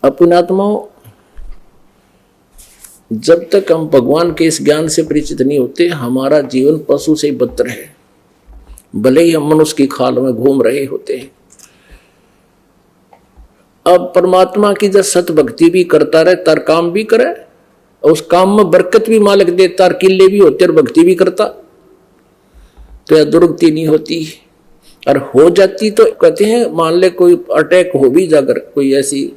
पुण्यात्माओं, जब तक हम भगवान के इस ज्ञान से परिचित नहीं होते, हमारा जीवन पशु से बदतर है, भले ही हम मनुष्य की खाल में घूम रहे होते हैं। अब परमात्मा की जब सत भक्ति भी करता रहे, तार काम भी करे, और उस काम में बरकत भी मालिक दे, तार किले भी होते और भक्ति भी करता, तो यह दुर्गति नहीं होती। और हो जाती तो कहते हैं, मान ले कोई अटैक हो भी जाकर, कोई ऐसी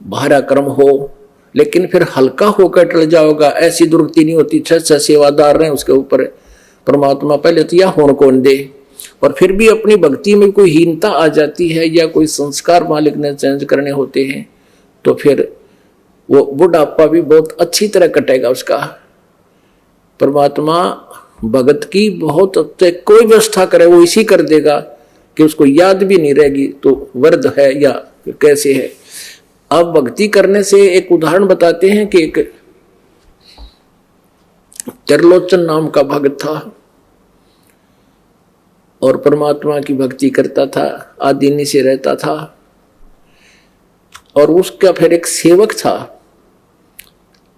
भारा कर्म हो, लेकिन फिर हल्का होकर टल जाओगा, ऐसी दुर्गति नहीं होती। 6 सेवादार रहे उसके ऊपर, परमात्मा पहले तो यह होने कौन दे। और फिर भी अपनी भक्ति में कोई हीनता आ जाती है या कोई संस्कार मालिक ने चेंज करने होते हैं, तो फिर वो बुढ़ापा भी बहुत अच्छी तरह कटेगा उसका। परमात्मा भगत की बहुत कोई व्यवस्था करे वो इसी कर देगा कि उसको याद भी नहीं रहेगी तो वर्द है या कैसे है। अब भक्ति करने से एक उदाहरण बताते हैं कि एक त्रिलोचन नाम का भक्त था और परमात्मा की भक्ति करता था, आदिनी से रहता था। और उसका फिर एक सेवक था,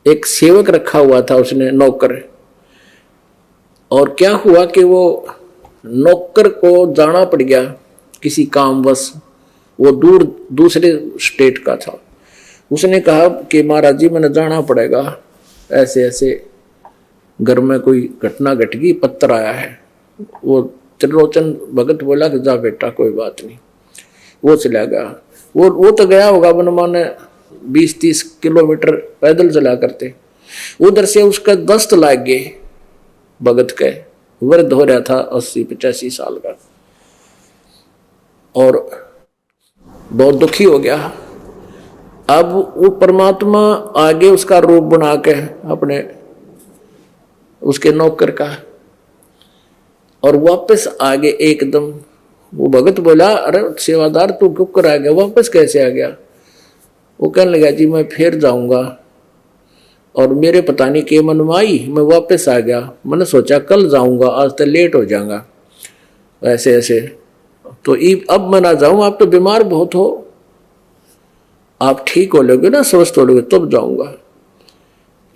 एक सेवक रखा हुआ था उसने, नौकर। और क्या हुआ कि वो नौकर को जाना पड़ गया किसी कामवश, वो दूसरे स्टेट का था। उसने कहा कि महाराज जी मैंने जाना पड़ेगा, ऐसे ऐसे घर में कोई घटना घट गई, पत्र आया है। वो त्रिलोचन भगत बोला कि जा बेटा कोई बात नहीं। वो चला गया। वो तो गया होगा मनमाने 20-30 किलोमीटर पैदल चला करते। उधर से उसका दस्त लाग गए भगत के, वृद्ध हो रहा था 80-85 साल का, और बहुत दुखी हो गया। अब वो परमात्मा आगे उसका रूप बना के अपने उसके नौकर का, और वापस आगे एकदम। वो भगत बोला अरे सेवादार तू क्यों कर आ गया, वापस कैसे आ गया? वो कहने लगा जी मैं फिर जाऊंगा, और मेरे पता नहीं के मन में आई, मैं वापस आ गया। मैंने सोचा कल जाऊंगा, आज तो लेट हो जाऊंगा, ऐसे ऐसे तो अब मैं ना जाऊं, आप तो बीमार बहुत हो, आप ठीक हो लोगे ना, स्वस्थ हो लोगे तब जाऊंगा।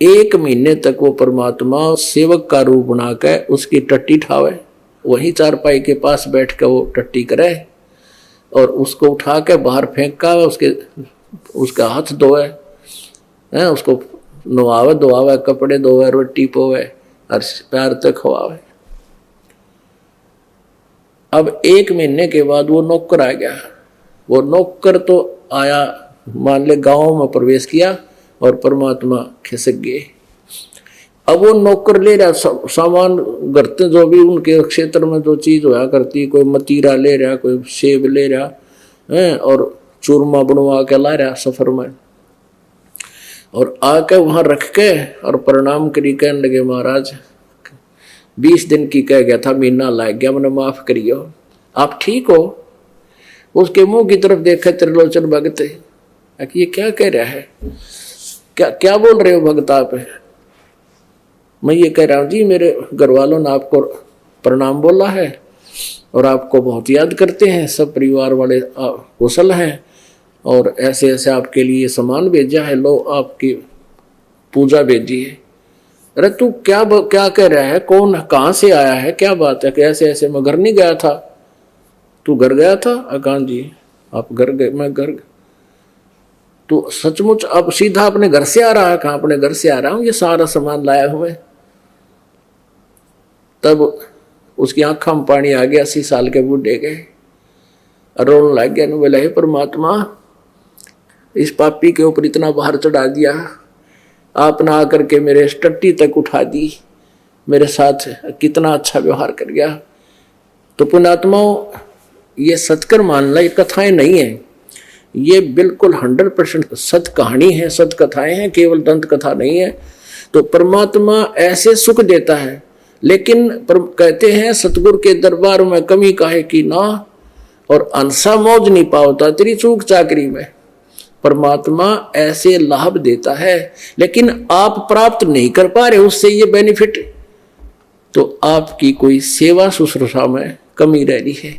1 महीने तक वो परमात्मा सेवक का रूप बनाकर उसकी टट्टी ठावे, वहीं चारपाई के पास बैठ कर वो टट्टी करे, और उसको उठा के बाहर फेंक का उसका हाथ धोए, उसको नवावे धोआवे, कपड़े धोवे, रोटी पोवे और प्यार तक खवावे। अब 1 महीने के बाद वो नौकर आ गया। वो नौकर तो आया, मान ले गांव में प्रवेश किया और परमात्मा खिसक गए। अब वो नौकर ले रहा सामान, घर जो भी उनके क्षेत्र में जो चीज होया करती, कोई मतीरा ले रहा, कोई सेब ले रहा है, और चूरमा बनवा के ला रहा सफर में, और आके वहां रख के और प्रणाम करी, कहने लगे महाराज 20 दिन की कह गया था, महीना लग गया, मैंने माफ करियो, आप ठीक हो? उसके मुंह की तरफ देखा त्रिलोचन भगत, ये क्या कह रहा है, क्या क्या बोल रहे हो भगत आप? मैं ये कह रहा हूं जी मेरे घर वालों ने आपको प्रणाम बोला है और आपको बहुत याद करते हैं, सब परिवार वाले कुशल हैं, और ऐसे ऐसे आपके लिए सामान भेजा है, लो आपकी पूजा भेजी है। अरे तू क्या कह रहा है, कौन कहाँ से आया है, क्या बात है? कि ऐसे ऐसे मैं घर नहीं गया था। तू घर गया था? अकान जी आप घर गए? मैं घर। तो सचमुच अब सीधा अपने घर से आ रहा है? कहाँ अपने घर से आ रहा हूँ, ये सारा सामान लाया हुआ है। तब उसकी आंखों में पानी आ गया, 80 साल के बूढ़े गए, रोने लग गया। बोला हे परमात्मा, इस पापी के ऊपर इतना भार चढ़ा दिया, आपने आकर के मेरे टट्टी तक उठा दी, मेरे साथ कितना अच्छा व्यवहार कर गया। तो पुण्यात्माओं, ये सत्कर मानना ये कथाएं नहीं है, ये बिल्कुल 100% सत कहानी है, सत कथाएं हैं, केवल दंत कथा नहीं है। तो परमात्मा ऐसे सुख देता है, लेकिन कहते हैं सतगुरु के दरबार में कमी काहे की ना, और अंसा मौज नहीं पावता तेरी चूक चाकरी में। परमात्मा ऐसे लाभ देता है, लेकिन आप प्राप्त नहीं कर पा रहे उससे ये बेनिफिट, तो आपकी कोई सेवा शुश्रूषा में कमी रह रही है,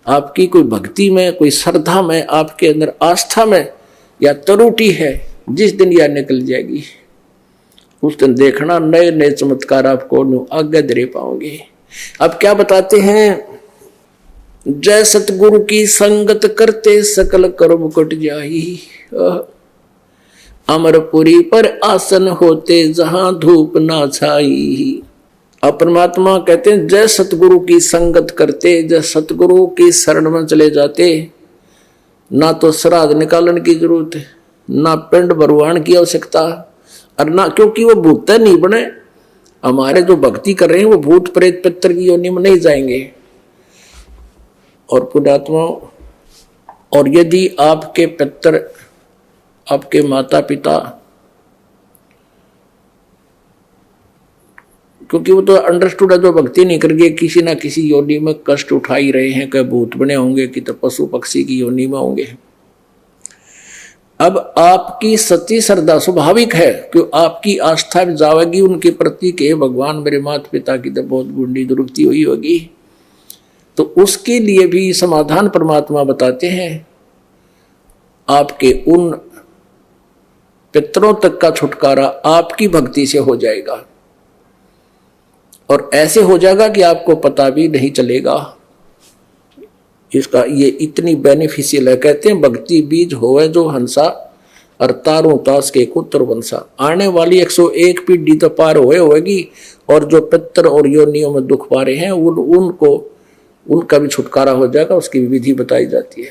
आपकी कोई भक्ति में, कोई श्रद्धा में, आपके अंदर आस्था में या तरुटी है, जिस दिन यह निकल जाएगी उस दिन देखना नए नए चमत्कार आपको आगे दे पाओगे। अब क्या बताते हैं, जय सतगुरु की संगत करते सकल कर्म कट जाई, अमरपुरी पर आसन होते जहां धूप ना छाई। अब परमात्मा कहते हैं जय सतगुरु की संगत करते, जय सतगुरु की शरण में चले जाते, ना तो श्राद्ध निकालने की जरूरत है, ना पिंड भरवान की आवश्यकता, और ना, क्योंकि वो भूत नहीं बने। हमारे जो भक्ति कर रहे हैं वो भूत प्रेत पितर की योनि में नहीं जाएंगे। और पुण्यात्मा, और यदि आपके पितर, आपके माता पिता, क्योंकि वो तो अंडरस्टूड है, जो भक्ति नहीं करके किसी ना किसी योनि में कष्ट उठा ही रहे हैं, कि भूत बने होंगे कि तो पशु पक्षी की योनि में होंगे। अब आपकी सच्ची श्रद्धा स्वाभाविक है कि आपकी आस्था भी जाएगी उनके प्रति के भगवान मेरे माता पिता की तो बहुत बूढ़ी दुरुक्ति हुई होगी, तो उसके लिए भी समाधान परमात्मा बताते हैं। आपके उन पितरों तक का छुटकारा आपकी भक्ति से हो जाएगा, और ऐसे हो जाएगा कि आपको पता भी नहीं चलेगा। इसका ये इतनी बेनिफिशियल है। कहते हैं भक्ति बीज होवे जो हंसा, और तारों तास के कुत्र वंशा। आने वाली 101 पीढ़ी तो पार होएगी, और जो पितर और योनियों में दुख पा रहे हैं उनको उनका भी छुटकारा हो जाएगा। उसकी विधि बताई जाती है।